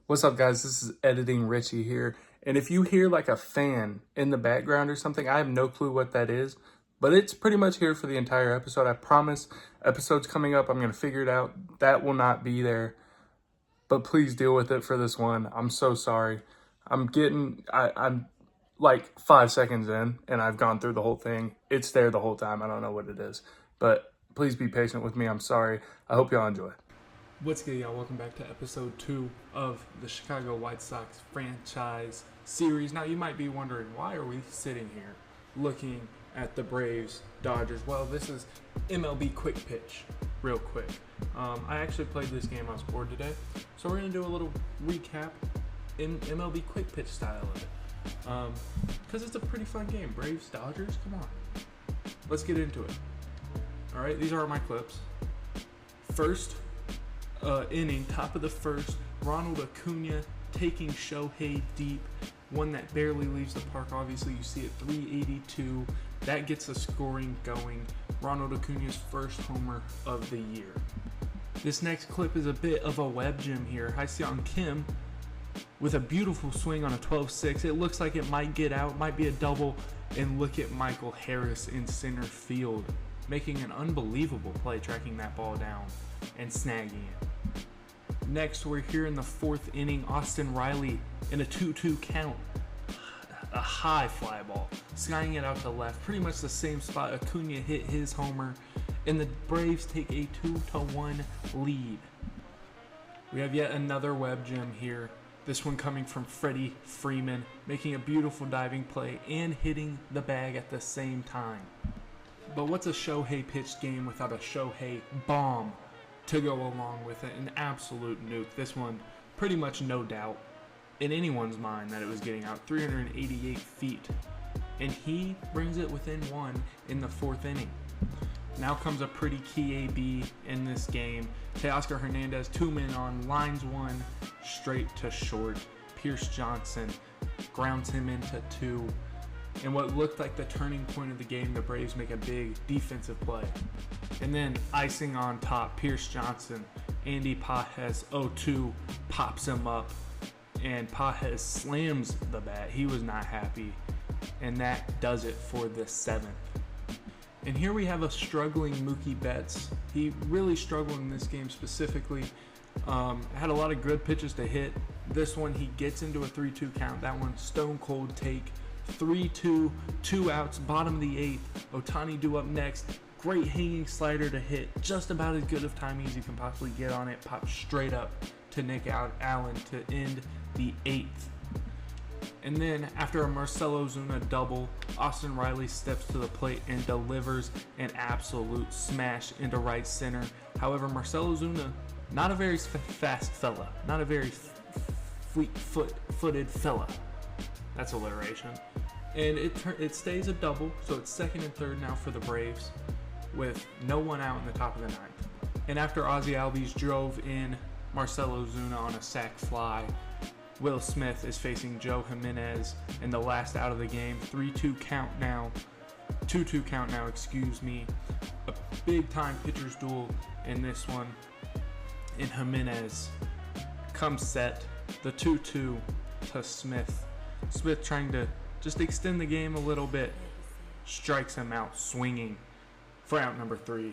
What's up, guys? This is Editing Richie here. And if you hear like a fan in the background or something, I have no clue what that is, but it's pretty much here for the entire episode. I promise. Episode's coming up. I'm going to figure it out. That will not be there, but please deal with it for this one. I'm so sorry. I'm like 5 seconds in and I've gone through the whole thing. It's there the whole time. I don't know what it is, but please be patient with me. I'm sorry. I hope y'all enjoy. What's good, y'all? Welcome back to episode 2 of the Chicago White Sox franchise series. Now, you might be wondering, why are we sitting here looking at the Braves Dodgers? Well, this is MLB Quick Pitch, real quick. I actually played this game. I was bored today, so we're going to do a little recap in MLB Quick Pitch style of it. Because it's a pretty fun game. Braves Dodgers, come on. Let's get into it. All right, these are my clips. First inning, top of the first, Ronald Acuna taking Shohei deep, one that barely leaves the park. Obviously, you see it, 382. That gets the scoring going. Ronald Acuna's first homer of the year. This next clip is a bit of a web gem here. Ha-Seong Kim with a beautiful swing on a 12-6. It looks like it might get out, might be a double, and look at Michael Harris in center field, making an unbelievable play, tracking that ball down and snagging it. Next, we're here in the fourth inning. Austin Riley in a 2-2 count. A high fly ball, skying it out to left. Pretty much the same spot Acuna hit his homer, and the Braves take a 2-1 lead. We have yet another web gem here. This one coming from Freddie Freeman, making a beautiful diving play and hitting the bag at the same time. But what's a Shohei pitched game without a Shohei bomb to go along with it? An absolute nuke. This one, pretty much no doubt in anyone's mind that it was getting out. 388 feet. And he brings it within one in the fourth inning. Now comes a pretty key AB in this game. Teoscar Hernandez, 2 men on, lines one straight to short. Pierce Johnson grounds him into 2. And what looked like the turning point of the game, the Braves make a big defensive play. And then icing on top, Pierce Johnson, Andy Pages 0-2 pops him up, and Pages slams the bat. He was not happy, and that does it for the 7th. And here we have a struggling Mookie Betts. He really struggled in this game specifically. Had a lot of good pitches to hit. This one, he gets into a 3-2 count. That one, stone cold take. 3-2, 2 outs, bottom of the 8th. Ohtani due up next. Great hanging slider to hit. Just about as good of timing as you can possibly get on it. Pops straight up to Nick Allen to end the 8th. And then after a Marcell Ozuna double, Austin Riley steps to the plate and delivers an absolute smash into right center. However, Marcell Ozuna, not a very fast fella. Not a very fleet-footed fella. That's alliteration. And it stays a double, so it's second and third now for the Braves with no one out in the top of the 9th. And after Ozzie Albies drove in Marcell Ozuna on a sac fly, Will Smith is facing Joe Jimenez in the last out of the game. 3-2 count now. 2-2 count now, excuse me. A big-time pitcher's duel in this one. And Jimenez comes set. The 2-2 to Smith. Smith trying to just extend the game a little bit. Strikes him out swinging for out number 3.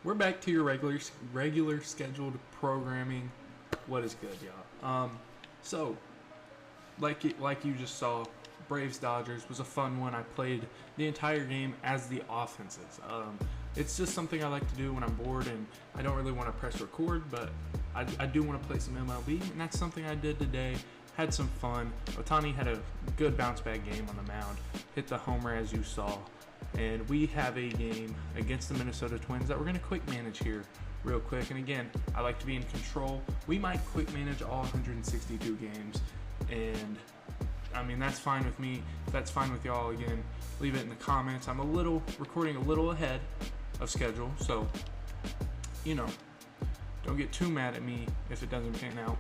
We're back to your regular scheduled programming. What is good, y'all? So, like you just saw, Braves Dodgers was a fun one. I played the entire game as the offenses. It's just something I like to do when I'm bored and I don't really want to press record, but I do want to play some MLB, and that's something I did today. Had some fun. Ohtani had a good bounce back game on the mound. Hit the homer as you saw. And we have a game against the Minnesota Twins that we're going to quick manage here real quick. And again, I like to be in control. We might quick manage all 162 games. And I mean, that's fine with me. If that's fine with y'all, again, leave it in the comments. I'm recording a little ahead of schedule. So, you know, don't get too mad at me if it doesn't pan out.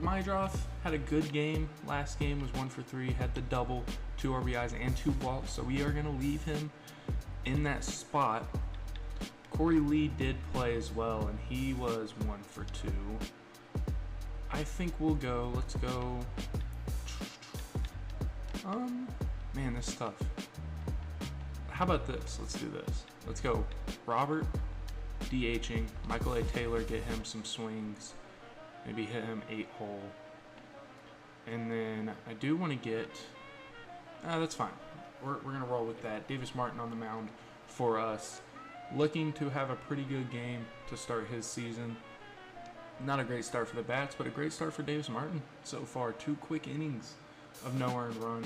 Mydroff had a good game. Last game was 1 for 3. Had the double, 2 RBIs, and 2 walks. So we are going to leave him in that spot. Corey Lee did play as well, and he was 1 for 2. I think we'll go. Let's go. Man, this is tough. How about this? Let's do this. Let's go. Robert DHing. Michael A. Taylor, get him some swings. Maybe hit him 8-hole. And then I do want to get. That's fine. We're going to roll with that. Davis Martin on the mound for us. Looking to have a pretty good game to start his season. Not a great start for the bats, but a great start for Davis Martin so far. 2 quick innings of no earned run.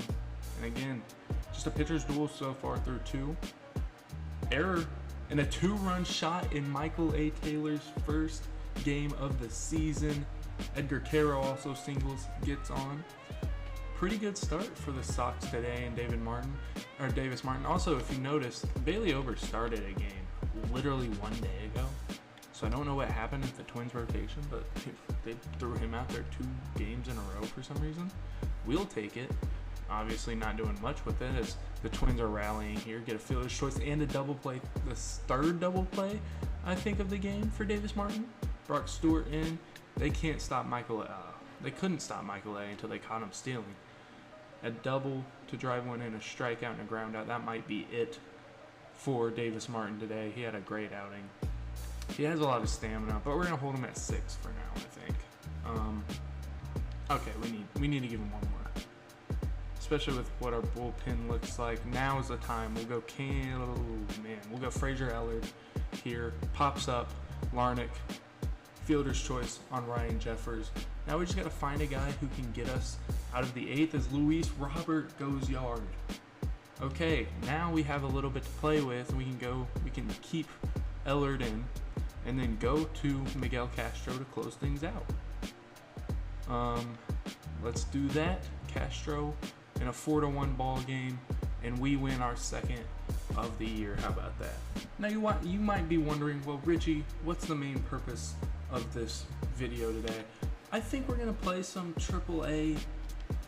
And again, just a pitcher's duel so far through 2. Error and a 2-run shot in Michael A. Taylor's first game of the season. Edgar Caro also singles, gets on. Pretty good start for the Sox today and Davis Martin. Also, if you noticed, Bailey Ober started a game literally 1 day ago. So I don't know what happened at the Twins rotation, but they threw him out there 2 games in a row for some reason. We'll take it. Obviously not doing much with it as the Twins are rallying here. Get a fielder's choice and a double play. The 3rd double play, I think, of the game for Davis Martin. Brock Stewart in. They can't stop Michael A. They couldn't stop Michael A. until they caught him stealing. A double to drive one in, a strikeout and a ground out. That might be it for Davis Martin today. He had a great outing. He has a lot of stamina, but we're going to hold him at 6 for now, I think. Okay, we need to give him one more. Especially with what our bullpen looks like. Now is the time. We'll go We'll go Frazier Ellard here. Pops up. Larnick. Fielder's choice on Ryan Jeffers. Now we just got to find a guy who can get us out of the 8th as Luis Robert goes yard. Okay, now we have a little bit to play with. We can keep Ellard in and then go to Miguel Castro to close things out. Let's do that. Castro in a 4-1 ball game, and we win our 2nd of the year. How about that? Now you might be wondering, well, Richie, what's the main purpose of this video today? I think we're gonna play some AAA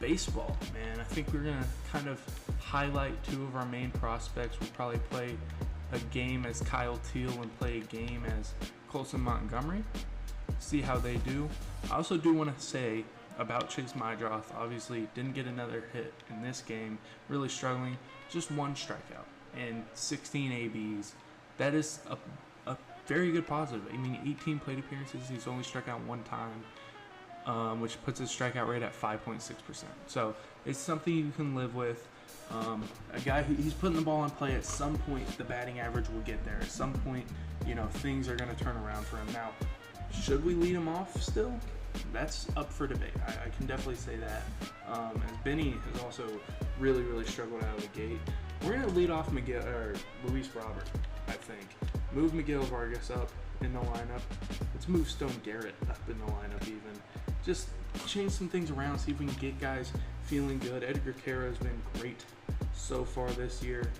baseball, man. I think we're gonna kind of highlight 2 of our main prospects. We'll probably play a game as Kyle Teal and play a game as Colson Montgomery. See how they do. I also do want to say about Chase Mydroth. Obviously didn't get another hit in this game. Really struggling. Just 1 strikeout and 16 ABs. That is a very good positive. I mean, 18 plate appearances. He's only struck out 1 time, which puts his strikeout rate at 5.6%. So it's something you can live with. A guy he's putting the ball in play. At some point, the batting average will get there. At some point, things are going to turn around for him. Now, should we lead him off still? That's up for debate. I can definitely say that. As Benny has also really, really struggled out of the gate. We're going to lead off Luis Robert, I think. Move Miguel Vargas up in the lineup. Let's move Stone Garrett up in the lineup even. Just change some things around, see if we can get guys feeling good. Edgar Caro has been great so far this year.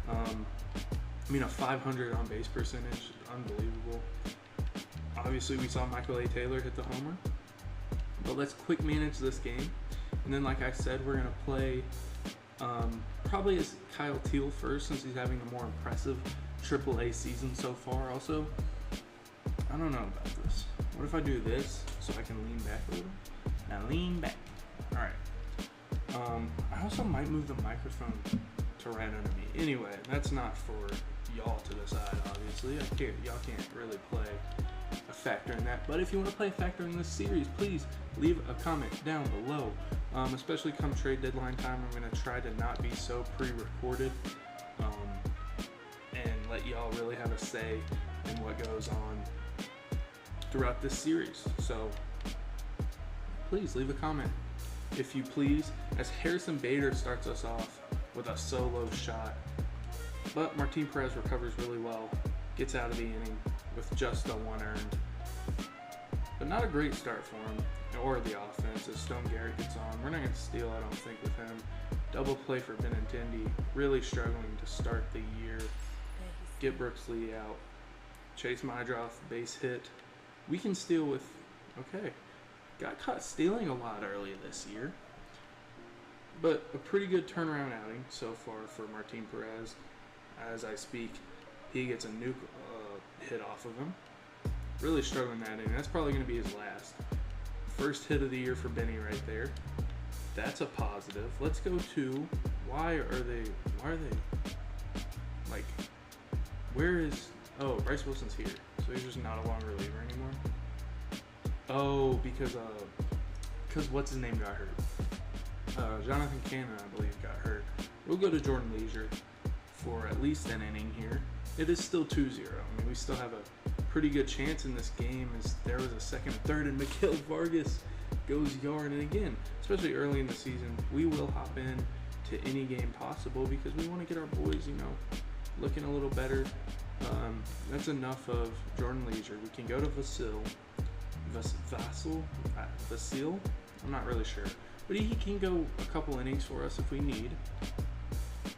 A 500 on base percentage, unbelievable. Obviously, we saw Michael A. Taylor hit the homer. But let's quick manage this game. And then, like I said, we're going to play probably as Kyle Teal first, since he's having a more impressive AAA season so far. Also, I don't know about this. What if I do this so I can lean back a little? Now lean back. All right. I also might move the microphone to right under me. Anyway, that's not for y'all to decide, obviously. Y'all can't really play a factor in that. But if you want to play a factor in this series, please leave a comment down below. Especially come trade deadline time, I'm going to try to not be so pre-recorded and let y'all really have a say in what goes on throughout this series. So please leave a comment, if you please, as Harrison Bader starts us off with a solo shot. But Martin Perez recovers really well, gets out of the inning with just a 1 earned. But not a great start for him, or the offense, as Stone Garrett gets on. We're not going to steal, I don't think, with him. Double play for Benintendi, really struggling to start the year. Get Brooks Lee out. Chase Mydroth, base hit. We can steal with, okay. Got caught stealing a lot early this year. But a pretty good turnaround outing so far for Martin Perez. As I speak, he gets a nuke hit off of him. Really struggling that inning. That's probably going to be his last First hit of the year for Benny right there. That's a positive. Let's go to why are they like, where is, oh, Bryce Wilson's here. So he's just not a long reliever anymore. Oh, because what's his name got hurt? Jonathan Cannon, I believe, got hurt. We'll go to Jordan Leisure for at least an inning here. It is still 2-0. I mean, we still have a pretty good chance in this game, as there was a second and third, and Miguel Vargas goes yard. And again, especially early in the season, we will hop in to any game possible because we want to get our boys, looking a little better. That's enough of Jordan Leisure. We can go to Vasil. I'm not really sure, but he can go a couple innings for us if we need.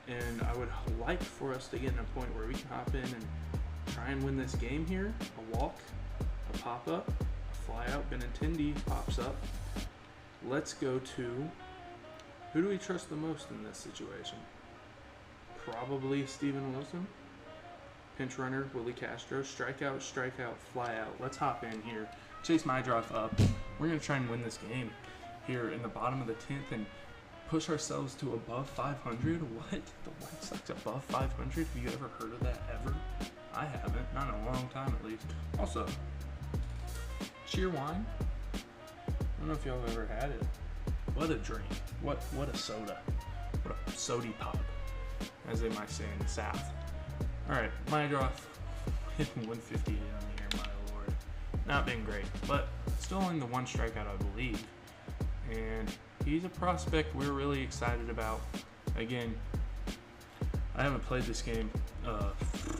And I would like for us to get in a point where we can hop in and try and win this game here. A walk, a pop-up, a fly-out. Benintendi pops up. Let's go to, who do we trust the most in this situation? Probably Steven Wilson. Pinch runner, Willie Castro. Strikeout, fly-out. Let's hop in here. Chase Mydroff up. We're going to try and win this game here in the bottom of the 10th and push ourselves to above 500. What? The White Sox above 500? Have you ever heard of that ever? I haven't. Not in a long time, at least. Also, cheer wine. I don't know if y'all have ever had it. What a drink. What a soda. What a sody pop, as they might say in the South. Alright, Mydroff hitting 158 on the air, my lord. Not been great, but still only the one strikeout, I believe. And he's a prospect we're really excited about. Again, I haven't played this game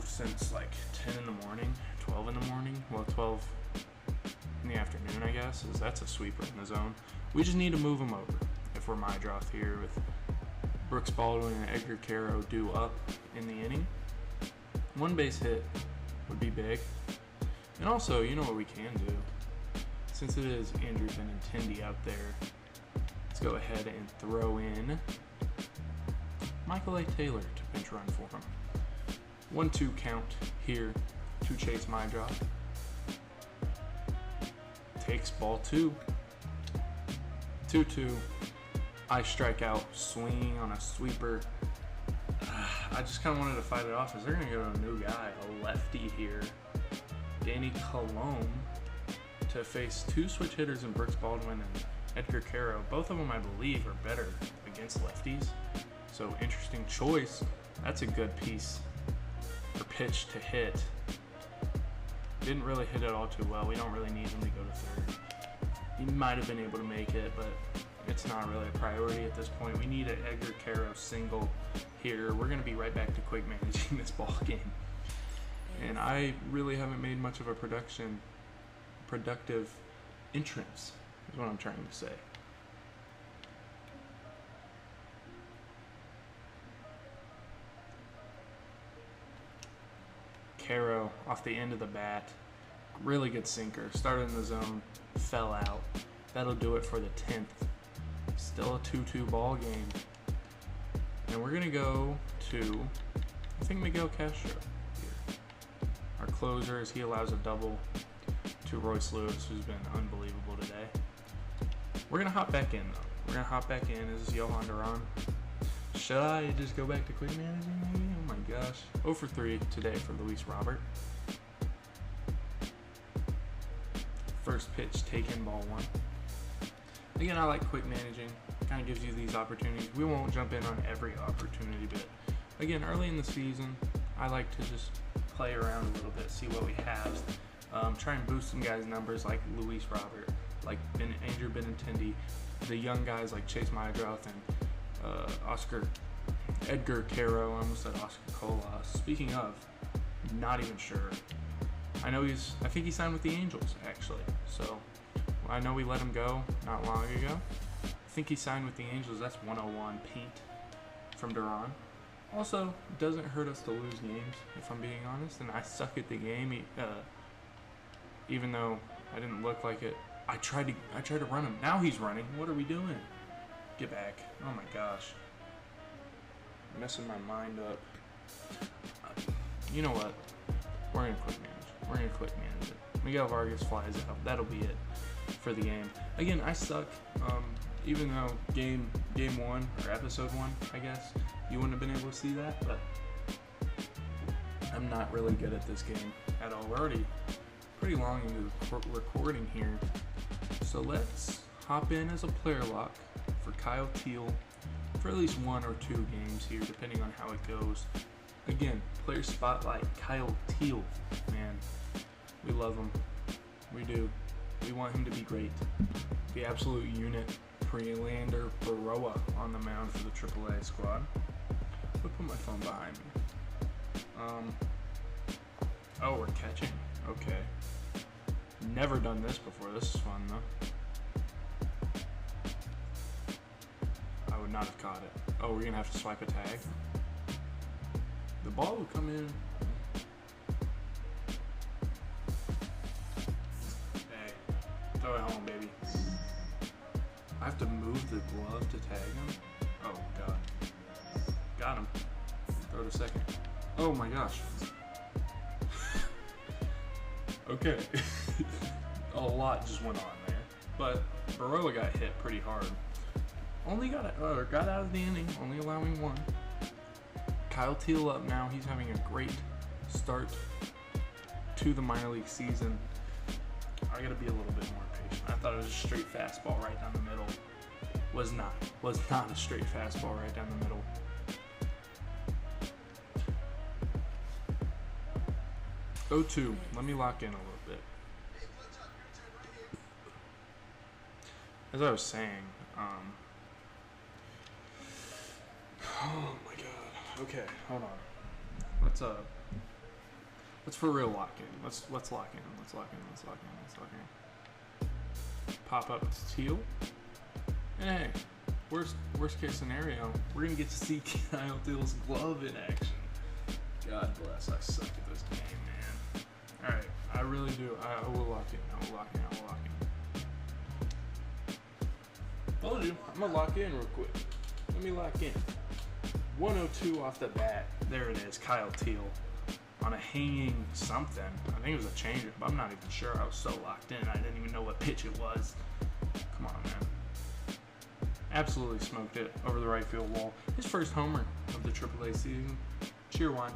since like 10 in the morning, 12 in the morning. Well, 12 in the afternoon, I guess, as that's a sweeper in the zone. We just need to move him over if we're Mydroff here with Brooks Baldwin and Edgar Caro due up in the inning. One base hit would be big. And also, you know what we can do? Since it is Andrew Benintendi out there, let's go ahead and throw in Michael A. Taylor to pinch run for him. 1-2 count here to Chase Mydroff. Takes ball 2. 2-2. I strike out, swinging on a sweeper. I just kind of wanted to fight it off, as they're going to go to a new guy, a lefty here. Danny Colomb to face two switch hitters in Brooks Baldwin and Edgar Caro. Both of them, I believe, are better against lefties. So interesting choice. That's a good piece or pitch to hit. Didn't really hit it all too well. We don't really need him to go to third. He might have been able to make it, but it's not really a priority at this point. We need an Edgar Caro single here. We're going to be right back to quick managing this ball game. And I really haven't made much of a productive entrance, is what I'm trying to say. Caro off the end of the bat. Really good sinker. Started in the zone, fell out. That'll do it for the 10th. Still a 2-2 ball game. And we're going to go to, I think, Miguel Castro here. Our closer, as he allows a double to Royce Lewis, who's been unbelievable today. We're going to hop back in, though. We're going to hop back in. This is Johan Duran. Should I just go back to quick managing, maybe? Oh my gosh. 0 for 3 today for Luis Robert. First pitch taken, ball 1. Again, I like quick managing. Kind of gives you these opportunities. We won't jump in on every opportunity, but again, early in the season, I like to just play around a little bit, see what we have. Try and boost some guys' numbers like Luis Robert, like Andrew Benintendi, the young guys like Chase Mydroff and Edgar Caro. I almost said Oscar Colas. Speaking of, not even sure. I think he signed with the Angels, actually. So I know we let him go not long ago. I think he signed with the Angels. That's 101 paint from Duran. Also, doesn't hurt us to lose games, if I'm being honest. And I suck at the game, even though I didn't look like it. I tried to run him. Now he's running. What are we doing? Get back. Oh my gosh. I'm messing my mind up. You know what? We're going to quick manage. We're going to quick manage it. Miguel Vargas flies out. That'll be it for for the game. Again, I suck. Even though game 1 or episode 1, I guess, you wouldn't have been able to see that, but I'm not really good at this game at all. We're already pretty long into the recording here, so let's hop in as a player lock for Kyle Teal for at least 1 or 2 games here, depending on how it goes. Again, player spotlight, Kyle Teal, man, we love him. We do. We want him to be great. The absolute unit, Prelander Baroa on the mound for the AAA squad. I'll put my phone behind me. Oh, we're catching. Okay. Never done this before. This is fun, though. I would not have caught it. Oh, we're going to have to swipe a tag. The ball would come in. Hey, throw it home, baby. I have to move the glove to tag him. Oh, God. Got him. Throw it a second. Oh, my gosh. Okay. A lot just went on there. But Baroa got hit pretty hard. Only got out of the inning, only allowing 1. Kyle Teal up now. He's having a great start to the minor league season. I gotta be a little bit more patient. I thought it was a straight fastball right down the middle. Was not a straight fastball right down the middle. Ep.2. Let me lock in a little bit. As I was saying, oh my god. Okay, hold on. Let's for real lock in. Let's lock in. Let's lock in. Pop up to Teal. And hey, worst case scenario, we're gonna get to see Kyle Teal's glove in action. God bless. I suck at this game, man. All right, I really do. I will lock in. Told you, I'm gonna lock in real quick. Let me lock in. 102 off the bat. There it is, Kyle Teal on a hanging something. I think it was a changeup. I'm not even sure. I was so locked in. I didn't even know what pitch it was. Come on, man. Absolutely smoked it over the right field wall. His first homer of the AAA season. Cheer one.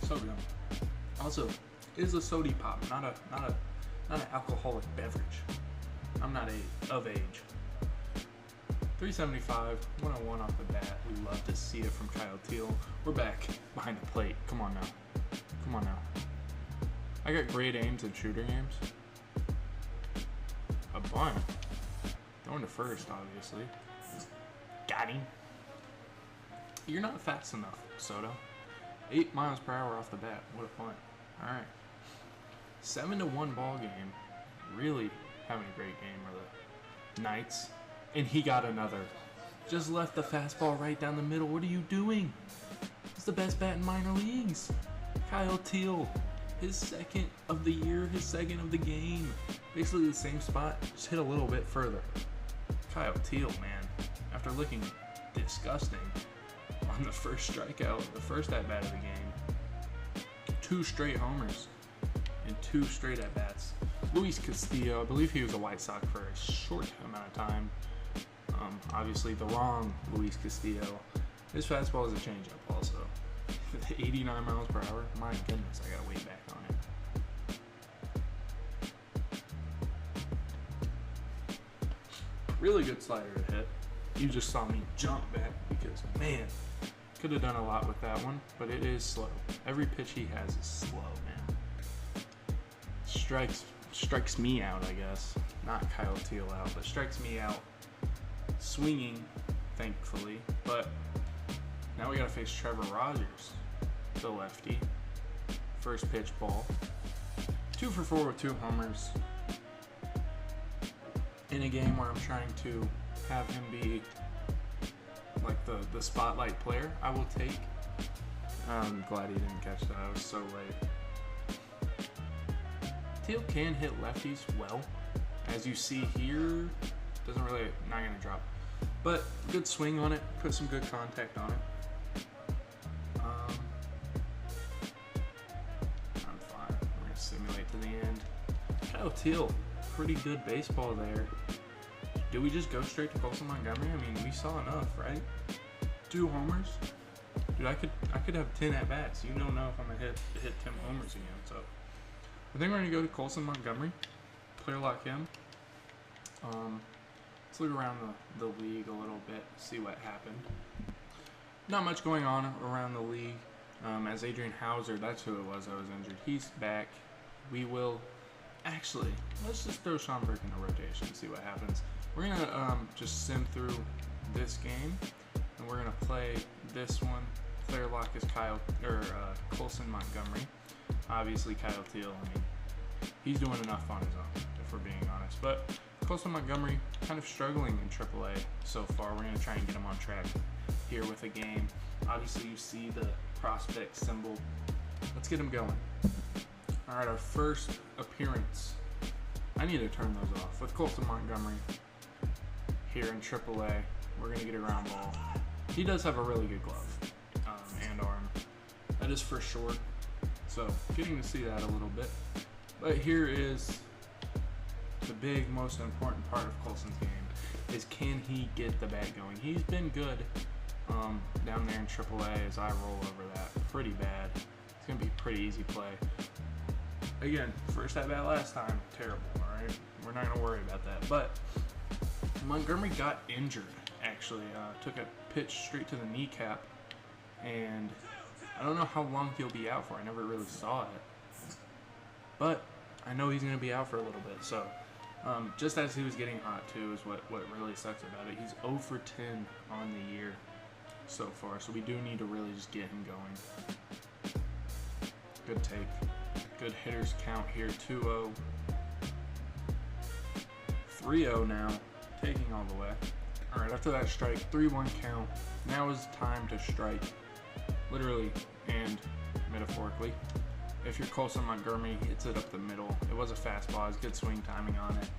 So good. Also, it is a soda pop, not an alcoholic beverage. I'm not of age. 375, 101 off the bat. We love to see it from Kyle Teal. We're back behind the plate. Come on now. I got great aims in shooter games. A bunt. Going to first, obviously. Got him. You're not fast enough, Soto. 8 miles per hour off the bat. What a punt. Alright. 7-1 ball game. Really having a great game are the Knights. And he got another. Just left the fastball right down the middle. What are you doing? He's the best bat in minor leagues. Kyle Teal. His second of the year. His second of the game. Basically the same spot. Just hit a little bit further. Kyle Teal, man. After looking disgusting on the first strikeout, the first at-bat of the game. 2 straight homers and 2 straight at-bats. Luis Castillo, I believe he was a White Sox for a short amount of time. Obviously the wrong Luis Castillo. His fastball is a changeup also. 89 miles per hour. My goodness, I gotta wait back on it. Really good slider to hit. You just saw me jump back because, man, could have done a lot with that one, but it is slow. Every pitch he has is slow, man. Strikes me out, I guess. Not Kyle Teal out, but strikes me out. Swinging, thankfully, but now we gotta face Trevor Rogers, the lefty. First pitch ball. 2 for 4 with 2 homers. In a game where I'm trying to have him be like the spotlight player, I will take. I'm glad he didn't catch that. I was so late. Teal can hit lefties well. As you see here, not gonna drop. But good swing on it, put some good contact on it. I'm fine. We're gonna simulate to the end. Kyle Teal, pretty good baseball there. Do we just go straight to Colson Montgomery? I mean, we saw enough, right? 2 homers. Dude, I could have 10 at bats. You don't know if I'm gonna hit 10 homers again. So I think we're gonna go to Colson Montgomery, player lock him. Let's look around the league a little bit, see what happened. Not much going on around the league. As Adrian Hauser, that's who it was that was injured. He's back. We will actually let's just throw Schomburg in the rotation and see what happens. We're gonna just sim through this game, and we're gonna play this one. Player lock is Colson Montgomery. Obviously, Kyle Teal. I mean, he's doing enough on his own, if we're being honest. But Colson Montgomery kind of struggling in AAA so far. We're gonna try and get him on track here with a game. Obviously, you see the prospect symbol. Let's get him going. All right, our first appearance. I need to turn those off. With Colson Montgomery here in AAA, we're gonna get a ground ball. He does have a really good glove and arm. That is for sure. So getting to see that a little bit. But here is the big, most important part of Colson's game is, can he get the bat going? He's been good down there in AAA as I roll over that. Pretty bad. It's going to be a pretty easy play. Again, first at bat last time, terrible, all right? We're not going to worry about that. But Montgomery got injured, actually. Took a pitch straight to the kneecap, and I don't know how long he'll be out for. I never really saw it. But I know he's going to be out for a little bit, so just as he was getting hot, too, is what really sucks about it. He's 0 for 10 on the year so far, so we do need to really just get him going. Good take. Good hitters count here, 2-0. 3-0 now, taking all the way. All right, after that strike, 3-1 count. Now is time to strike, literally and metaphorically. If you're Colson Montgomery, hits it up the middle. It was a fastball. It's good swing timing on it.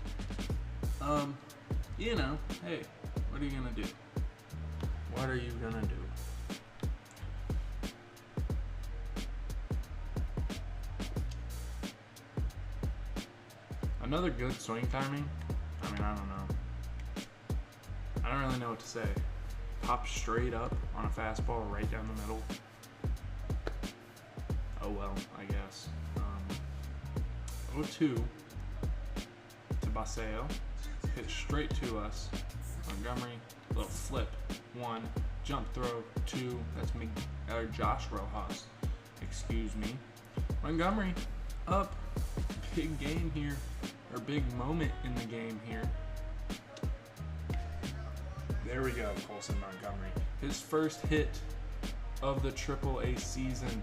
You know, hey, what are you gonna do? What are you gonna do? Another good swing timing. I mean, I don't know. I don't really know what to say. Pop straight up on a fastball right down the middle. Oh well, I guess. 0-2 to Baseo. Hit straight to us. Montgomery, little flip. 1, jump throw. 2, that's Josh Rojas. Excuse me. Montgomery up. Big game here, or big moment in the game here. There we go, Colson Montgomery. His first hit of the AAA season,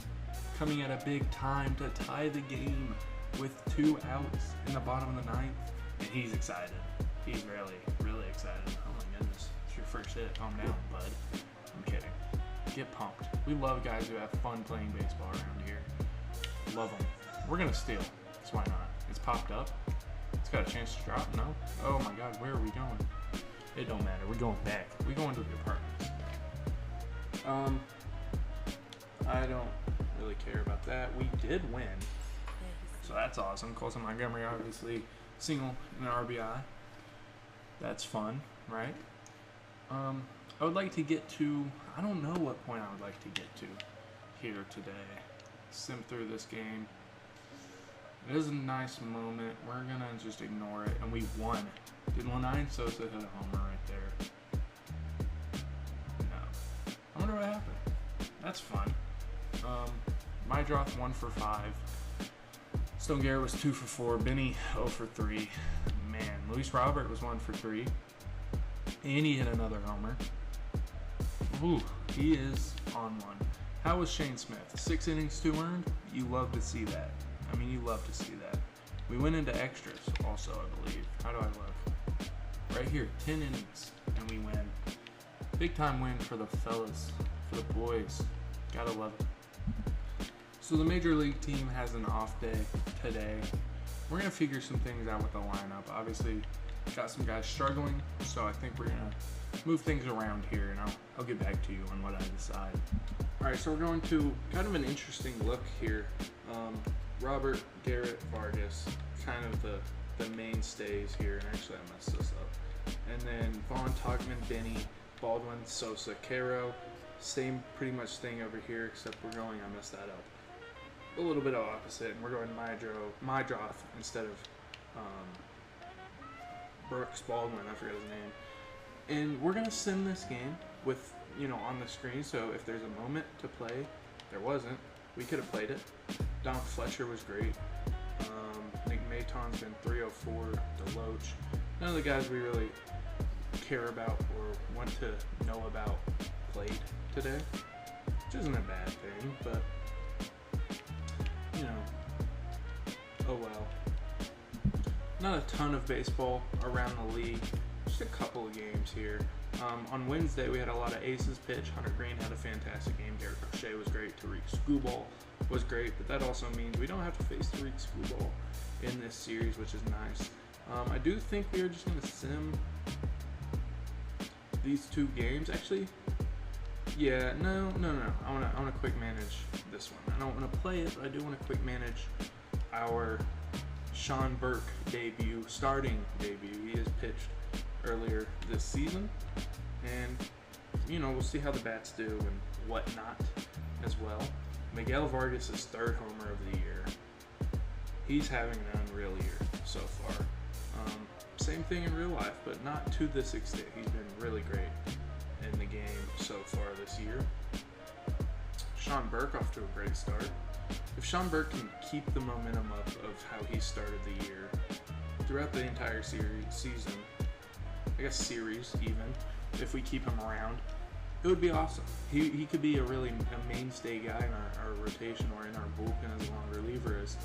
coming at a big time to tie the game with 2 outs in the bottom of the 9th, and he's excited. He's really excited. Oh my goodness, it's your first hit. Calm down, bud. I'm kidding. Get pumped. We love guys who have fun playing baseball around here. Love them. We're gonna steal. So why not? It's popped up. It's got a chance to drop. No? Oh my God, where are we going? It don't matter. We're going back. We're going to the apartments. I don't really care about that. We did win. So that's awesome. Colson Montgomery, obviously, single in an RBI. That's fun, right? I would like to get to, I don't know what point I would like to get to here today. Sim through this game. It is a nice moment. We're going to just ignore it. And we won. Did Lanine Sosa hit a homer right there? No. I wonder what happened. That's fun. My draw 1 for 5. Stone Garrett was 2 for 4. Benny 0 for 3. Man, Luis Robert was 1 for 3. And he hit another homer. Ooh, he is on one. How was Shane Smith? 6 innings, 2 earned? You love to see that. I mean, you love to see that. We went into extras also, I believe. How do I look? Right here, 10 innings, and we win. Big time win for the fellas, for the boys. Gotta love it. So the Major League team has an off day today. We're going to figure some things out with the lineup. Obviously, Got some guys struggling, so I think we're gonna move things around here, and I'll get back to you on what I decide. All right, so we're going to kind of an interesting look here. Robert, Garrett, Vargas, kind of the mainstays here, and actually I messed this up. And then Vaughn, Togman, Benny, Baldwin, Sosa, Caro. Same pretty much thing over here, except I messed that up. A little bit of opposite, and we're going Mydroth instead of Brooks Baldwin, I forget his name. And we're going to sim this game with, on the screen, so if there's a moment to play, there wasn't, we could have played it. Don Fletcher was great. Nick Maton's been 304, Deloach. None of the guys we really care about or want to know about played today, which isn't a bad thing, but, oh well. Not a ton of baseball around the league, just a couple of games here. On Wednesday, we had a lot of aces pitch. Hunter Green had a fantastic game. Derek O'Shea was great. Tariq Skubal was great, but that also means we don't have to face Tariq Skubal in this series, which is nice. I do think we are just going to sim these two games. Actually, yeah, no. I want to quick manage this one. I don't want to play it, but I do want to quick manage our Sean Burke debut, starting debut. He has pitched earlier this season, and we'll see how the bats do and whatnot as well. Miguel Vargas' third homer of the year. He's having an unreal year so far. Same thing in real life, but not to this extent. He's been really great in the game so far this year. Sean Burke off to a great start. If Sean Burke can keep the momentum up of how he started the year throughout the entire season, I guess series even, if we keep him around, it would be awesome. He could be a mainstay guy in our rotation or in our bullpen as a long reliever as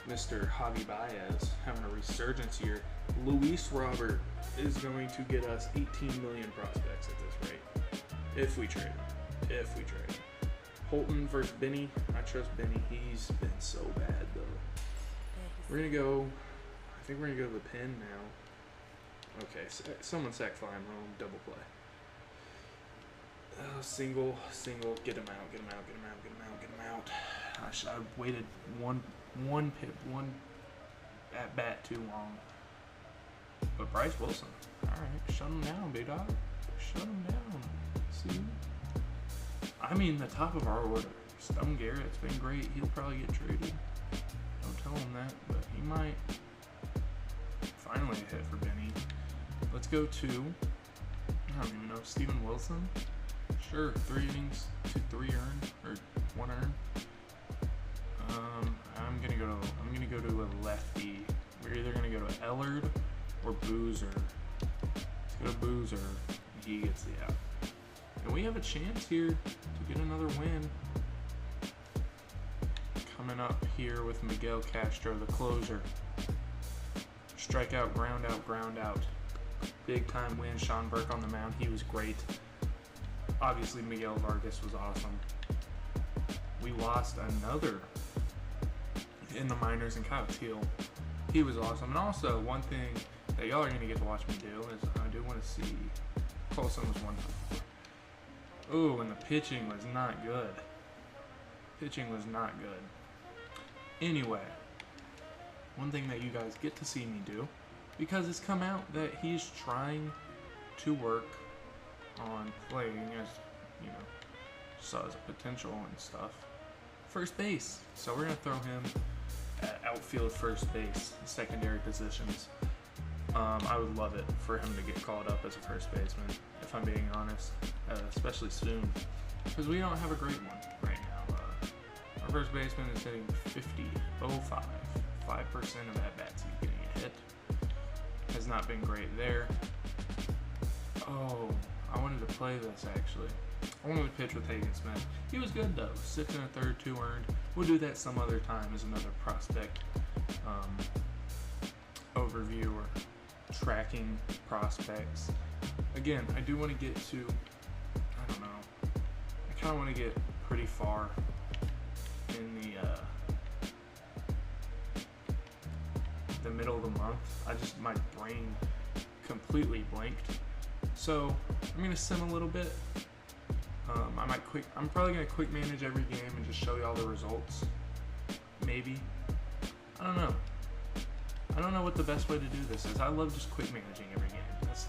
Mr. Javi Baez having a resurgence year. Luis Robert is going to get us 18 million prospects at this rate if we trade him. Holton versus Benny. I trust Benny. He's been so bad though. We're gonna go. I think we're gonna go to the pen now. Okay, someone sack fly him home. Double play. Single. Get him out. Gosh, I waited one at bat too long. But Bryce Wilson. All right, shut him down, big dog. Shut him down. See. I mean, the top of our order. Stone Garrett's been great. He'll probably get traded. Don't tell him that, but he might. Finally a hit for Benny. Let's go to, I don't even know, Steven Wilson. Sure, 3 innings, 3 earned, or 1 earned. I'm gonna go to a lefty. We're either gonna go to Ellard or Boozer. Let's go to Boozer. He gets the out. And we have a chance here to get another win. Coming up here with Miguel Castro, the closer. Strikeout, ground out. Big time win. Sean Burke on the mound. He was great. Obviously, Miguel Vargas was awesome. We lost another in the minors in Kyle Teal. He was awesome. And also, one thing that y'all are going to get to watch me do is I do want to see Colson was 1-for-4. Ooh, and the pitching was not good. Anyway, one thing that you guys get to see me do, because it's come out that he's trying to work on playing as, saw his potential and stuff. First base. So we're going to throw him at outfield, first base, secondary positions. I would love it for him to get called up as a first baseman, if I'm being honest, especially soon, because we don't have a great one right now. Our first baseman is hitting 50.05, 5% of at-bats he's getting a hit. Has not been great there. Oh, I wanted to play this actually. I wanted to pitch with Hagen Smith. He was good though, 6 1/3, 2 earned. We'll do that some other time as another prospect overview or tracking prospects. Again, I do want to get to, I don't know, I kind of want to get pretty far in the the middle of the month. My brain completely blanked. So I'm gonna sim a little bit. I'm probably gonna quick manage every game and just show you all the results. Maybe. I don't know. I don't know what the best way to do this is. I love just quick managing every game.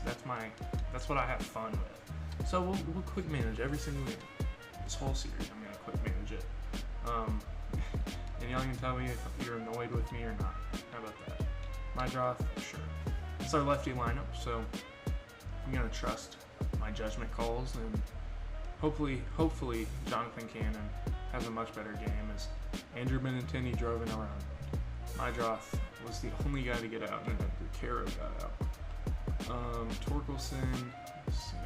That's what I have fun with. So we'll quick manage every single game. This whole series, I'm gonna quick manage it. And y'all can tell me if you're annoyed with me or not. How about that? My draw, for sure. It's our lefty lineup, so I'm gonna trust my judgment calls, and hopefully Jonathan Cannon has a much better game as Andrew Benintendi drove in a run. Mydroth was the only guy to get out, and then Caro got out. Torkelson,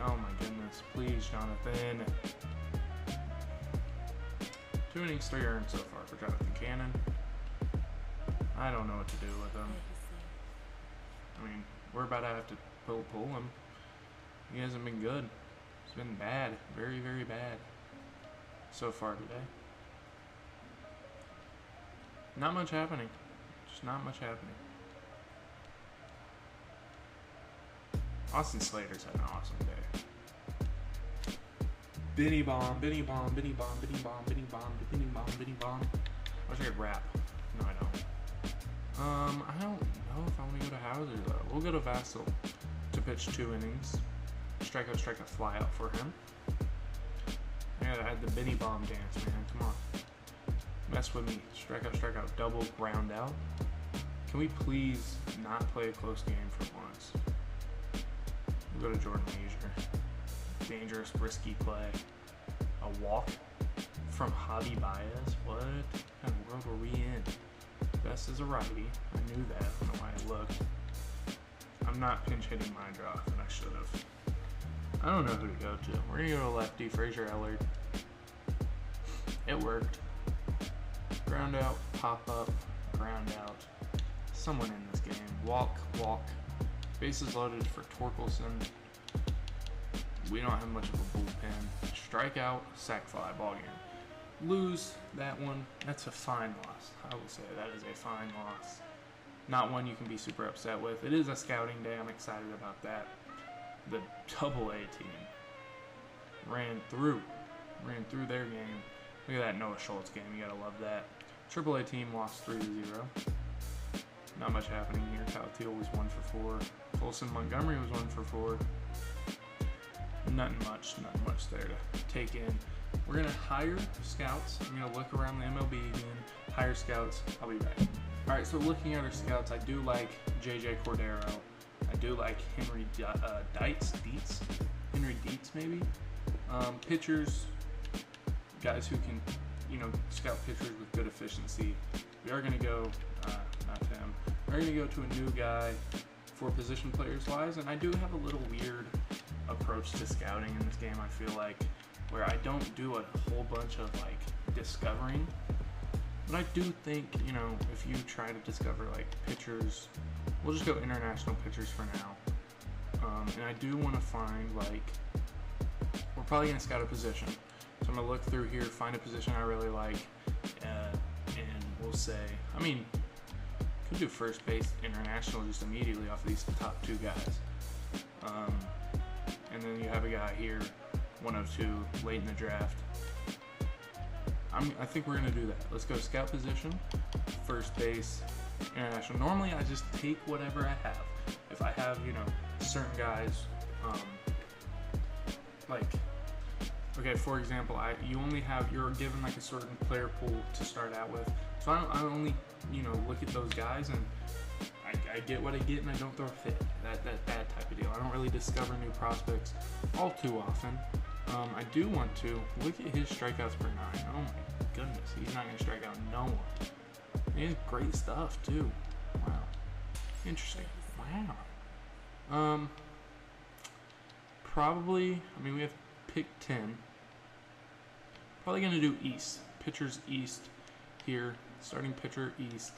oh my goodness, please, Jonathan. 2 innings, 3 earned so far for Jonathan Cannon. I don't know what to do with him. I mean, we're about to have to pull him. He hasn't been good. It's been bad, very, very bad so far today. Not much happening. Just not much happening. Austin Slater's had an awesome day. Benny bomb, Benny bomb, Benny bomb, Benny bomb, Benny bomb, Benny bomb, Benny bomb. I wish I could rap. No, I don't. I don't know if I want to go to Hauser though. We'll go to Vassal to pitch 2 innings. Strikeout, fly out for him. I gotta add the Benny bomb dance, man. Come on. Mess with me. Strikeout, double, ground out. Can we please not play a close game for once? We'll go to Jordan Leisure. Dangerous, risky play. A walk from Javi Baez. What kind of world were we in? Best is a righty. I knew that. I don't know why I looked. I'm not pinch hitting my draw, and I should have. I don't know who to go to. We're gonna go to lefty, Fraser Ellard. It worked. Ground out, pop up, ground out. Someone in this game. Walk. Bases loaded for Torkelson. We don't have much of a bullpen. Strikeout, sac fly, ball game. Lose that one. That's a fine loss. I will say that is a fine loss. Not one you can be super upset with. It is a scouting day. I'm excited about that. The Double-A team ran through their game. Look at that Noah Schultz game. You gotta love that. Triple-A team lost 3-0. Not much happening here. Kyle Teal was 1 for 4. Colson Montgomery was 1 for 4. Nothing much there to take in. We're gonna hire scouts. I'm gonna look around the MLB again. Hire scouts. I'll be back. All right. So looking at our scouts, I do like JJ Cordero. I do like Henry Dietz, maybe. Pitchers, guys who can, scout pitchers with good efficiency. We are going to go, not him, we're going to go to a new guy for position players wise, and I do have a little weird approach to scouting in this game, I feel like, where I don't do a whole bunch of, discovering. But I do think, if you try to discover, pitchers, we'll just go international pitchers for now. And I do want to find, we're probably going to scout a position. So I'm going to look through here, find a position I really like, and we'll say, could do first base international just immediately off of these top 2 guys. And then you have a guy here, 102, late in the draft. I think we're going to do that. Let's go scout position, first base, international. Normally, I just take whatever I have. If I have, certain guys, okay, for example, you're given a certain player pool to start out with. So I only, look at those guys and I get what I get and I don't throw a fit. That type of deal. I don't really discover new prospects all too often. I do want to look at his strikeouts per 9. Oh my goodness, he's not going to strike out no one. He has great stuff too. Wow. Interesting. Wow. Probably, we have pick 10. Probably going to do East. Pitchers East here. Starting pitcher East.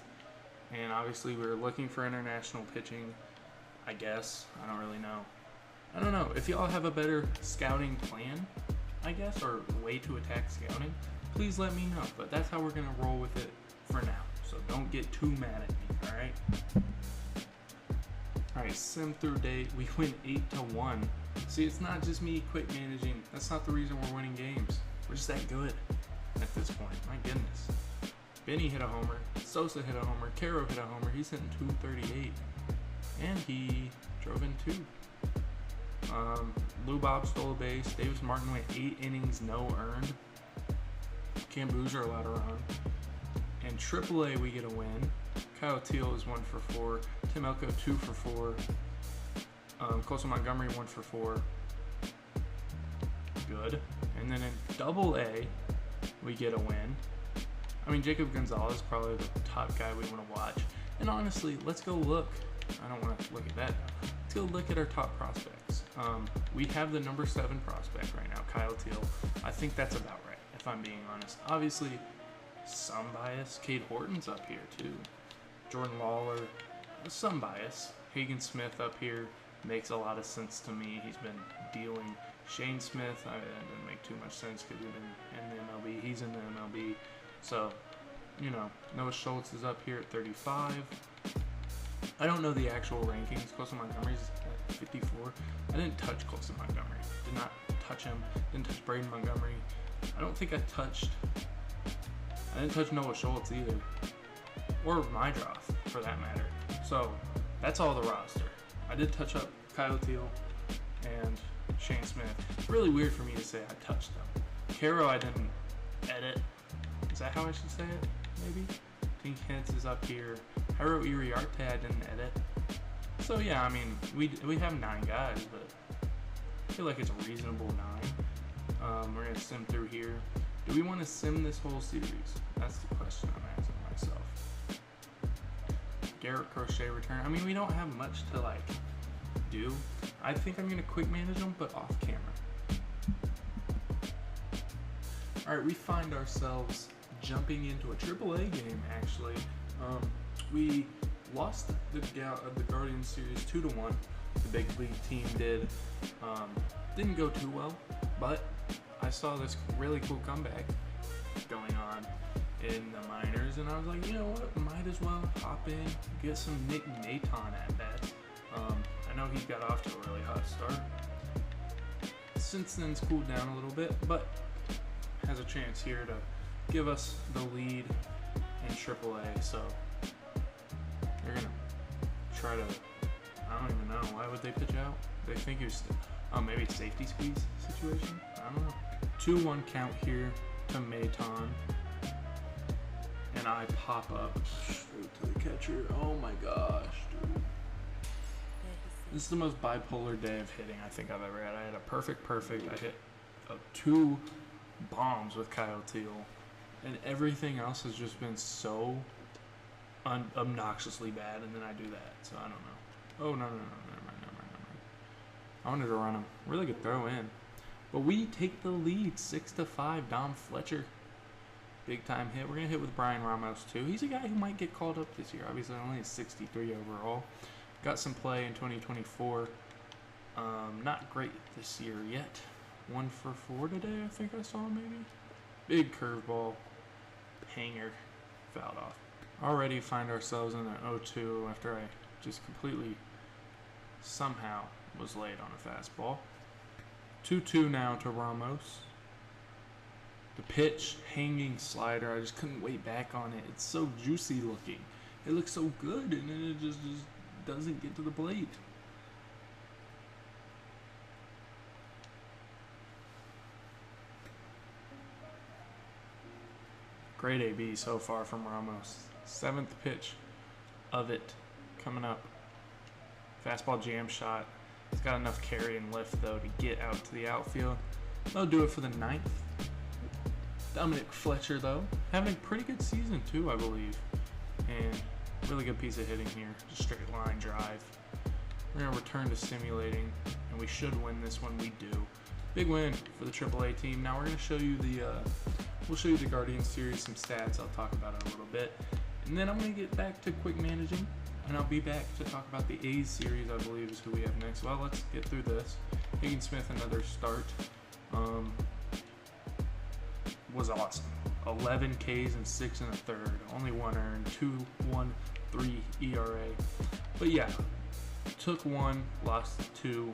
And obviously we're looking for international pitching, I guess. I don't really know. I don't know. If y'all have a better scouting plan, I guess, or way to attack scouting, please let me know. But that's how we're going to roll with it for now. So don't get too mad at me, alright? All right, sim through date. We win 8-1. See, it's not just me quick managing. That's not the reason we're winning games. We're just that good at this point. My goodness. Benny hit a homer. Sosa hit a homer. Caro hit a homer. He's hitting 238. And he drove in 2. Lou Bob stole a base. Davis Martin went 8 innings, no earned. Cam Boozer allowed a run. And AAA, we get a win. Kyle Teal is 1 for 4. Tim Elko 2 for 4. Colson Montgomery 1 for 4. Good. And then in AA, we get a win. I mean, Jacob Gonzalez probably the top guy we want to watch. And honestly, let's go look. I don't want to look at that now. Let's go look at our top prospects. We have the number 7 prospect right now, Kyle Teal. I think that's about right, if I'm being honest. Obviously, some bias. Cade Horton's up here, too. Jordan Lawler, some bias. Hagen Smith up here makes a lot of sense to me. He's been dealing. Shane Smith, that didn't make too much sense because he's been in the MLB. He's in the MLB. So, you know, Noah Schultz is up here at 35. I don't know the actual rankings. Colson Montgomery's at 54. I didn't touch Colson Montgomery. Did not touch him. Didn't touch Braden Montgomery. I don't think I didn't touch Noah Schultz either. Or Mydroth, for that matter. So, that's all the roster. I did touch up Kyle Teal and Shane Smith. It's really weird for me to say I touched them. Caro, I didn't edit. Is that how I should say it? Maybe? Tink Hintz is up here. Jairo Iriarte, I didn't edit. So yeah, I mean, we have 9 guys, but I feel like it's a reasonable 9. We're gonna sim through here. Do we want to sim this whole series? That's the question I'm asking myself. Garrett Crochet return. I mean, we don't have much to like do. I think I'm gonna quick manage them, but off camera. All right, we find ourselves jumping into a AAA game. Actually, we lost the Guardians series 2-1. The big league team did. Didn't go too well, but I saw this really cool comeback going on in the minors, and I was like, you know what, might as well hop in, get some Nick Naton at bat. I know he got off to a really hot start. Since then, it's cooled down a little bit, but has a chance here to give us the lead in AAA. So they're gonna try to. I don't even know. Why would they pitch out? They think he was. Maybe it's safety squeeze situation. I don't know. 2-1 count here to Maton. And I pop up straight to the catcher. Oh my gosh, dude. This is the most bipolar day of hitting I think I've ever had. I had a perfect. I hit 2 bombs with Kyle Teal. And everything else has just been so obnoxiously bad. And then I do that. So I don't know. Oh, no. Never mind. I wanted to run him. Really good throw in. But we take the lead 6-5. Dom Fletcher. Big time hit. We're going to hit with Brian Ramos too. He's a guy who might get called up this year. Obviously only a 63 overall. Got some play in 2024. Not great this year yet. 1 for 4 today, I think I saw maybe. Big curveball. Hanger. Fouled off. Already find ourselves in an 0-2 after I just completely somehow was late on a fastball. 2-2 now to Ramos. The pitch, hanging slider, I just couldn't wait back on it. It's so juicy looking. It looks so good, and then it just doesn't get to the plate. Great AB so far from Ramos. 7th pitch of it coming up. Fastball jam shot. It's got enough carry and lift, though, to get out to the outfield. They'll do it for the 9th. Dominic Fletcher, though, having a pretty good season, too, I believe. And really good piece of hitting here. Just straight line drive. We're going to return to simulating, and we should win this one. We do. Big win for the AAA team. Now we're going to show you we'll show you the Guardians series, some stats. I'll talk about it a little bit. And then I'm going to get back to quick managing. And I'll be back to talk about the A's series, I believe, is who we have next. Well, let's get through this. Hagen Smith, another start. Was awesome. 11 Ks and 6 1/3. Only 1 earned. 2.13 ERA. But yeah, took one, lost two,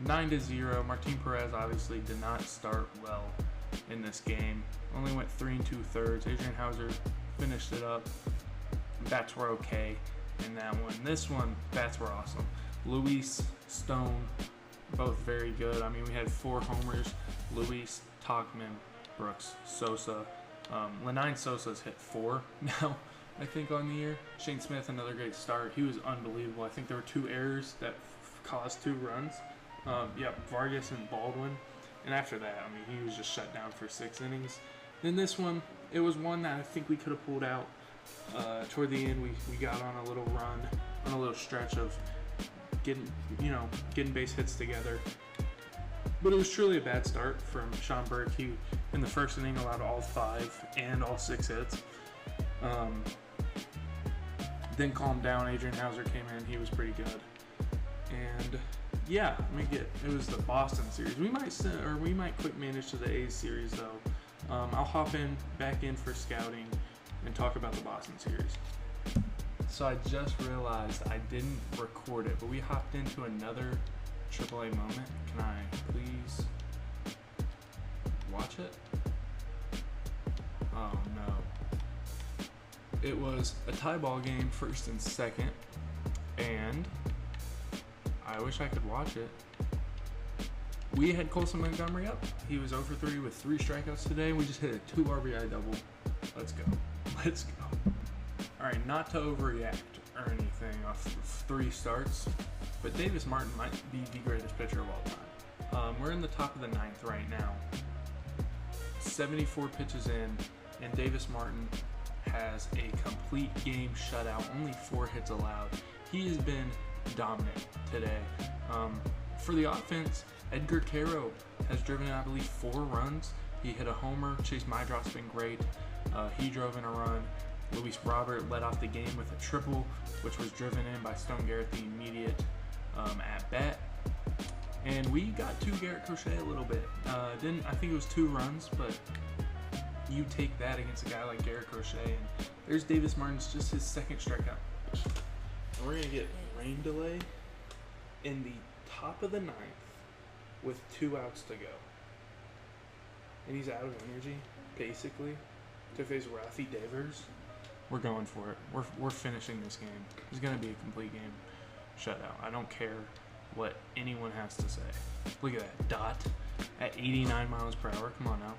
9-0. Martin Perez obviously did not start well in this game. Only went 3 2/3. Adrian Hauser finished it up. Bats were okay in that one. This one, bats were awesome. Luis, Stone, both very good. I mean, we had 4 homers. Luis, Tauchman, Brooks, Sosa. Lenine Sosa's hit 4 now, I think, on the year. Shane Smith, another great start. He was unbelievable. I think there were 2 errors that caused 2 runs. Vargas and Baldwin. And after that, I mean, he was just shut down for 6 innings. Then this one, it was one that I think we could have pulled out. Toward the end, we got on a little run, on a little stretch of getting base hits together. But it was truly a bad start from Sean Burke. He, in the first inning, allowed all 5 and all 6 hits. Then calmed down. Adrian Hauser came in. He was pretty good. And yeah, it was the Boston series. We might quick manage to the A's series though. I'll hop back in for scouting and talk about the Boston series. So I just realized I didn't record it, but we hopped into another AAA moment. Can I please watch it? Oh no. It was a tie ball game, first and second, and I wish I could watch it. We had Colson Montgomery up. He was 0 for 3 with 3 strikeouts today. We just hit a 2 RBI double. Let's go. Let's go. All right, not to overreact or anything off of 3 starts, but Davis Martin might be the greatest pitcher of all time. We're in the top of the 9th right now. 74 pitches in, and Davis Martin has a complete game shutout, only 4 hits allowed. He has been dominant today. For the offense, Edgar Caro has driven in, I believe, 4 runs. He hit a homer. Chase Mydrop's been great. He drove in a run. Luis Robert led off the game with a triple, which was driven in by Stone Garrett the immediate at bat. And we got to Garrett Crochet a little bit. I think it was 2 runs, but you take that against a guy like Garrett Crochet. And there's Davis Martin's, just his 2nd strikeout. And we're going to get rain delay in the top of the 9th with 2 outs to go. And he's out of energy, basically, to face Rafi Devers. We're going for it. We're finishing this game. It's going to be a complete game shutout. I don't care what anyone has to say. Look at that dot at 89 miles per hour. Come on now.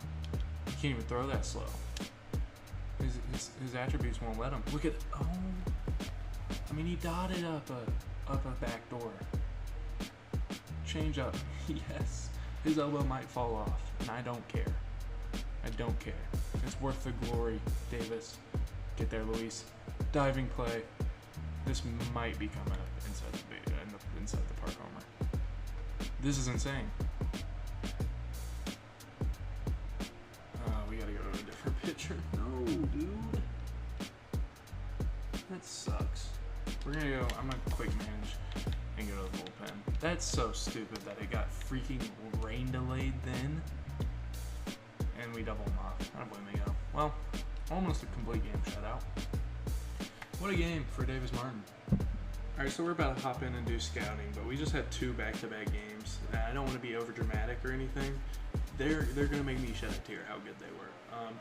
You can't even throw that slow. His attributes won't let him. Look at he dotted up a back door. Change up. Yes. His elbow might fall off, and I don't care. I don't care. It's worth the glory, Davis. Get there, Luis. Diving play. This might be coming up inside the park homer. This is insane. We gotta go to a different pitcher. No, dude. That sucks. I'm gonna quick manage and go to the bullpen. That's so stupid that it got freaking rain delayed then. And we double them off. I don't blame me, though. Well, almost a complete game shutout. What a game for Davis Martin. Alright, so we're about to hop in and do scouting, but we just had 2 back-to-back games. I don't want to be over dramatic or anything. They're going to make me shed a tear how good they were.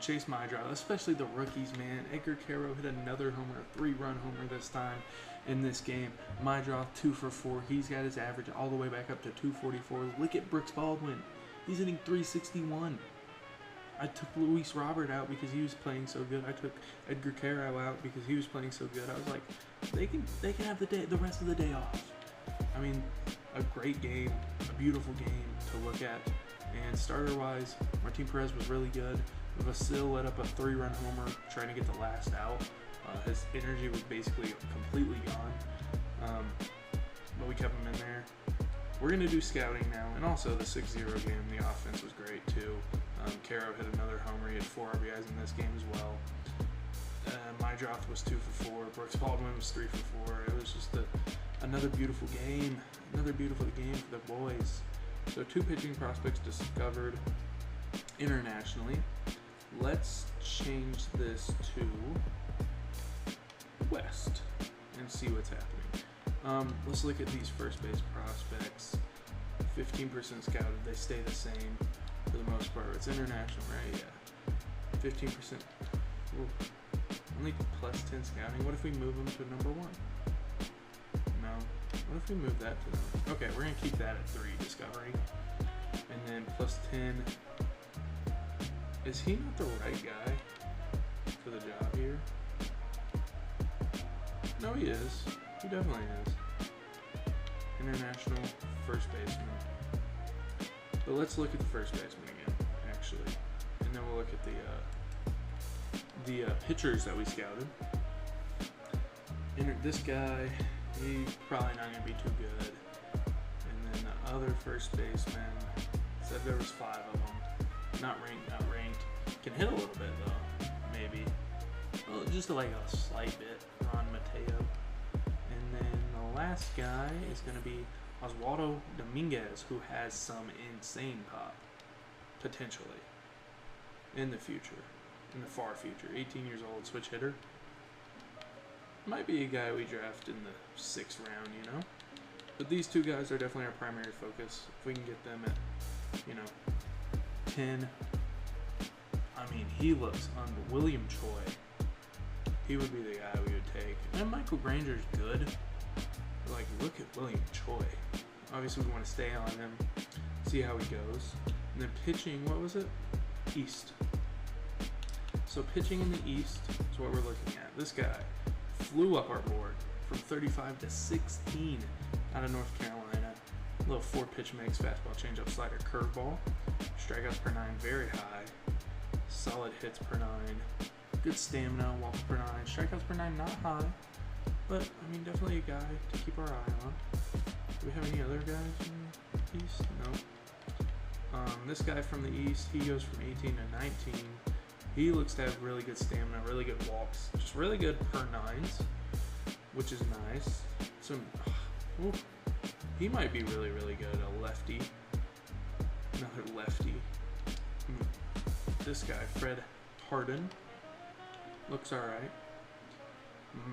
Chase Mydrop, especially the rookies, man. Edgar Caro hit another homer, a 3-run homer this time in this game. Mydrop, 2 for 4. He's got his average all the way back up to 244. Look at Brooks Baldwin. He's hitting 361. I took Luis Robert out because he was playing so good. I took Edgar Caro out because he was playing so good. I was like, they can have the rest of the day off. I mean, a great game, a beautiful game to look at. And starter-wise, Martin Perez was really good. Vasil led up a 3-run homer trying to get the last out. His energy was basically completely gone, but we kept him in there. We're going to do scouting now, and also the 6-0 game, the offense was great too. Caro hit another homer. He had 4 RBIs in this game as well. Mydrop was 2 for 4. Brooks Baldwin was 3 for 4. It was just another beautiful game. Another beautiful game for the boys. So 2 pitching prospects discovered internationally. Let's change this to West and see what's happening. Let's look at these first base prospects. 15% scouted. They stay the same for the most part. It's international, right? Yeah. 15%. Ooh. Only plus 10 scouting. What if we move them to number 1? No. What if we move that to number? Okay, we're going to keep that at 3, discovery. And then plus 10. Is he not the right guy for the job here? No, he is. He definitely is. International first baseman. But let's look at the first baseman again, actually. And then we'll look at the pitchers that we scouted. This guy, he's probably not going to be too good. And then the other first baseman, said there was 5 of them. Not ranked. Can hit a little bit, though. Maybe. Well, just like a slight bit. Ron Mateo. And then the last guy is going to be Oswaldo Dominguez, who has some insane pop, potentially, in the future, in the far future. 18 years old, switch hitter. Might be a guy we draft in the 6th round, you know? But these 2 guys are definitely our primary focus. If we can get them at, 10. I mean, he looks William Choi. He would be the guy we would take. And Michael Granger's good. Like, look at William Choi. Obviously, we want to stay on him, see how he goes. And then pitching, what was it? East. So pitching in the East is what we're looking at. This guy flew up our board from 35 to 16 out of North Carolina. A little 4-pitch mix, fastball, changeup, slider, curveball. Strikeouts per 9, very high. Solid hits per 9. Good stamina, walks per 9. Strikeouts per 9, not high. But, I mean, definitely a guy to keep our eye on. Do we have any other guys from the East? No. This guy from the East, he goes from 18 to 19. He looks to have really good stamina, really good walks. Just really good per 9s, which is nice. So, he might be really, really good. A lefty. Another lefty. This guy, Fred Harden, looks alright.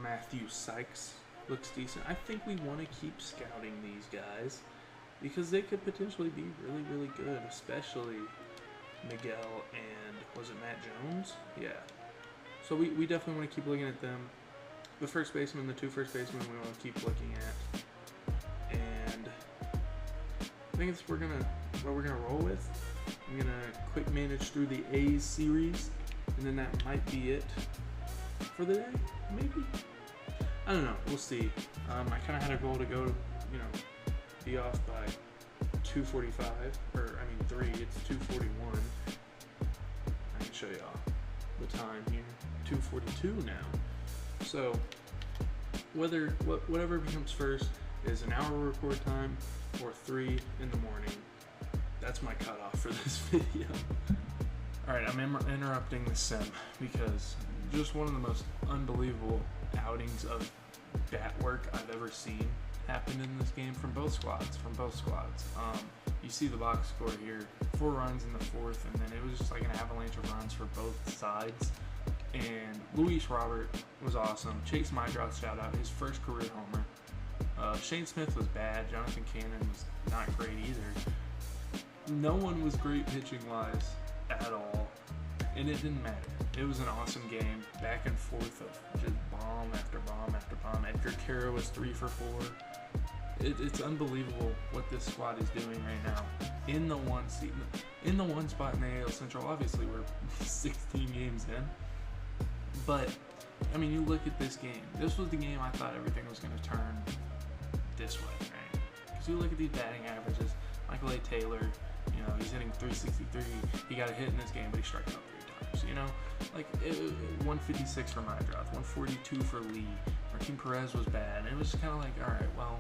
Matthew Sykes looks decent. I think we want to keep scouting these guys because they could potentially be really, really good, especially Miguel and, was it Matt Jones? Yeah. So we definitely want to keep looking at them. The first baseman, the 2 first basemen we want to keep looking at. And I think it's what we're gonna roll with. I'm gonna quick manage through the A's series, and then that might be it for the day, maybe. I don't know. We'll see. I kind of had a goal to go, be off by 2:45, or 3. It's 2:41. I can show y'all the time here. 2:42 now. So whatever becomes first is an hour record time or 3 in the morning. That's my cutoff for this video. Alright, I'm interrupting the sim because just one of the most unbelievable outings of bat work I've ever seen happened in this game from both squads. You see the box score here, 4 runs in the 4th, and then it was just like an avalanche of runs for both sides. And Luis Robert was awesome. Chase Mydroth, shout out, his first career homer. Shane Smith was bad. Jonathan Cannon was not great either. No one was great pitching-wise at all, and it didn't matter. It was an awesome game, back and forth of just bomb after bomb after bomb. Edgar Kara was 3 for 4. It's unbelievable what this squad is doing right now. In the one spot in the AL Central. Obviously, we're 16 games in, but you look at this game. This was the game I thought everything was going to turn this way, right? Because you look at these batting averages. Michael A. Taylor, he's hitting 363. He got a hit in this game, but he struck out 3 times. 156 for Mydroth, 142 for Lee. Martin Perez was bad. And it was just kind of like, all right, well,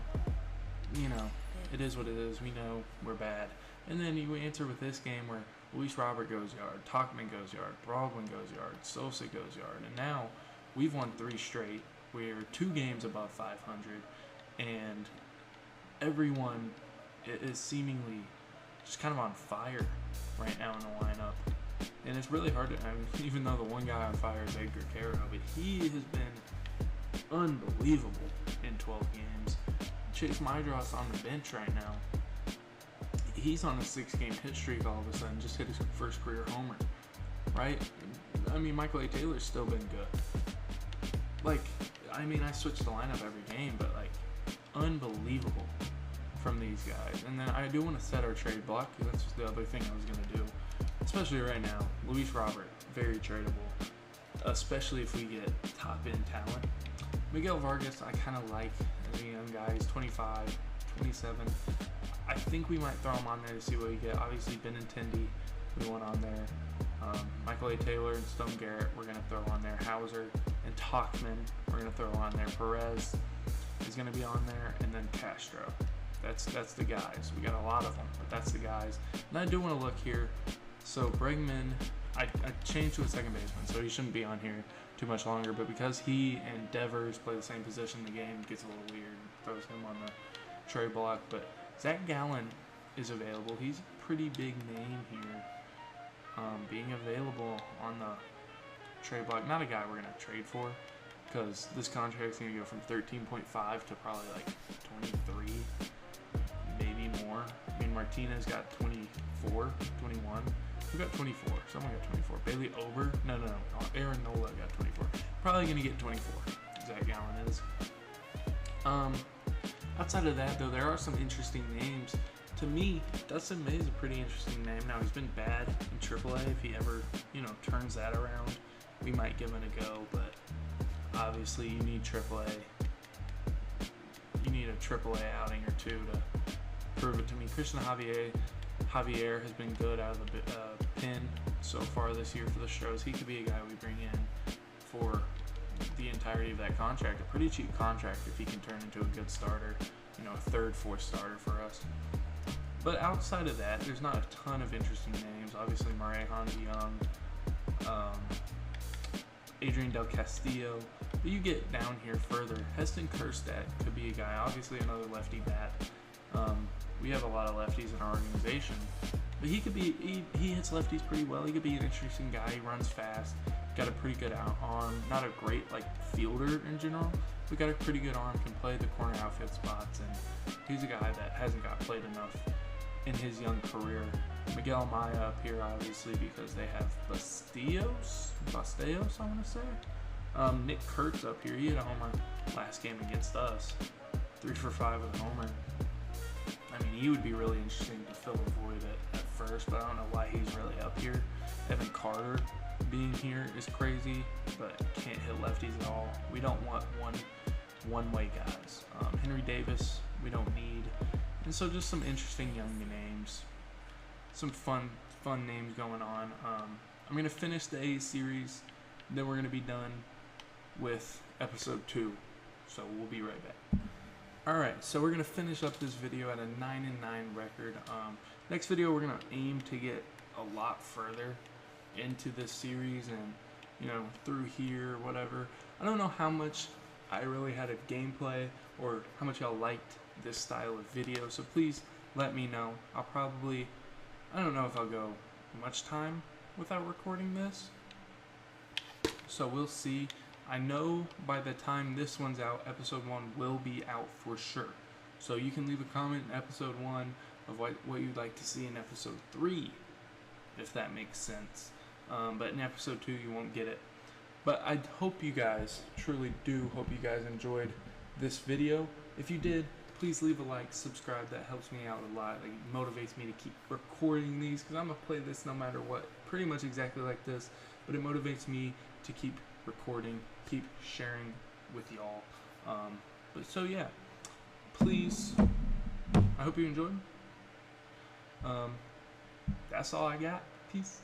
it is what it is. We know we're bad. And then you answer with this game where Luis Robert goes yard, Tauchman goes yard, Baldwin goes yard, Sosa goes yard. And now we've won 3 straight. We're 2 games above 500. And everyone is seemingly just kind of on fire right now in the lineup. And it's really hard to, even though the one guy on fire is Edgar Kara, but he has been unbelievable in 12 games. Chase Mydros on the bench right now. He's on a 6-game hit streak all of a sudden, just hit his first career homer, right? I mean, Michael A. Taylor's still been good. Like, I mean, I switch the lineup every game, but like, unbelievable from these guys. And then I do want to set our trade block, because that's just the other thing I was going to do, especially right now. Luis Robert, very tradable, especially if we get top-end talent. Miguel Vargas, I kind of like as a young guy. He's 25, 27. I think we might throw him on there to see what we get. Obviously, Benintendi, we want on there. Michael A. Taylor and Stone Garrett, we're going to throw on there. Hauser and Tachman, we're going to throw on there. Perez is going to be on there, and then Castro. That's the guys. We got a lot of them, but that's the guys. And I do want to look here. So Bregman, I changed to a second baseman, so he shouldn't be on here too much longer. But because he and Devers play the same position, the game gets a little weird. Throws him on the trade block. But Zach Gallen is available. He's a pretty big name here, being available on the trade block. Not a guy we're going to trade for, because this contract is going to go from 13.5 to probably like 23, maybe more. I mean, Martinez got 24, 21. Who got 24? Someone got 24. Bailey Ober? No. Aaron Nola got 24. Probably going to get 24. Zach Gallen is. Outside of that, though, there are some interesting names. To me, Dustin May is a pretty interesting name. Now, he's been bad in AAA. If he ever, turns that around, we might give him a go. But obviously, you need AAA. You need a AAA outing or two to prove it to me. Christian Javier has been good out of the pen so far this year for the Stros. He could be a guy we bring in for the entirety of that contract. A pretty cheap contract if he can turn into a good starter, a third, fourth starter for us. But outside of that, there's not a ton of interesting names. Obviously, Marejan Young, Adrian Del Castillo. But you get down here further, Heston Kjerstad could be a guy. Obviously, another lefty bat. We have a lot of lefties in our organization, but he could be. He hits lefties pretty well. He could be an interesting guy. He runs fast. Got a pretty good arm. Not a great fielder in general, but got a pretty good arm. Can play the corner outfield spots, and he's a guy that hasn't got played enough in his young career. Miguel Maya up here, obviously, because they have Bastillos, I want to say. Nick Kurtz up here. He hit a homer last game against us. 3 for 5 with a homer. I mean, he would be really interesting to fill a void at first, but I don't know why he's really up here. Evan Carter being here is crazy, but can't hit lefties at all. We don't want one-way guys. Henry Davis, we don't need. And so just some interesting young names. Some fun names going on. I'm going to finish the A series, then we're going to be done with episode 2. So we'll be right back. Alright, so we're going to finish up this video at a 9-9 record. Next video, we're going to aim to get a lot further into this series and, through here, whatever. I don't know how much I really had a gameplay or how much y'all liked this style of video, so please let me know. I don't know if I'll go much time without recording this, so we'll see. I know by the time this one's out, episode 1 will be out for sure. So you can leave a comment in episode 1 of what you'd like to see in episode 3, if that makes sense. But in episode 2, you won't get it. But I hope you guys, truly do hope you guys enjoyed this video. If you did, please leave a like, subscribe. That helps me out a lot. It motivates me to keep recording these, because I'm going to play this no matter what. Pretty much exactly like this. But it motivates me to keep recording, keep sharing with y'all. But so yeah, please, I hope you enjoyed. That's all I got. Peace.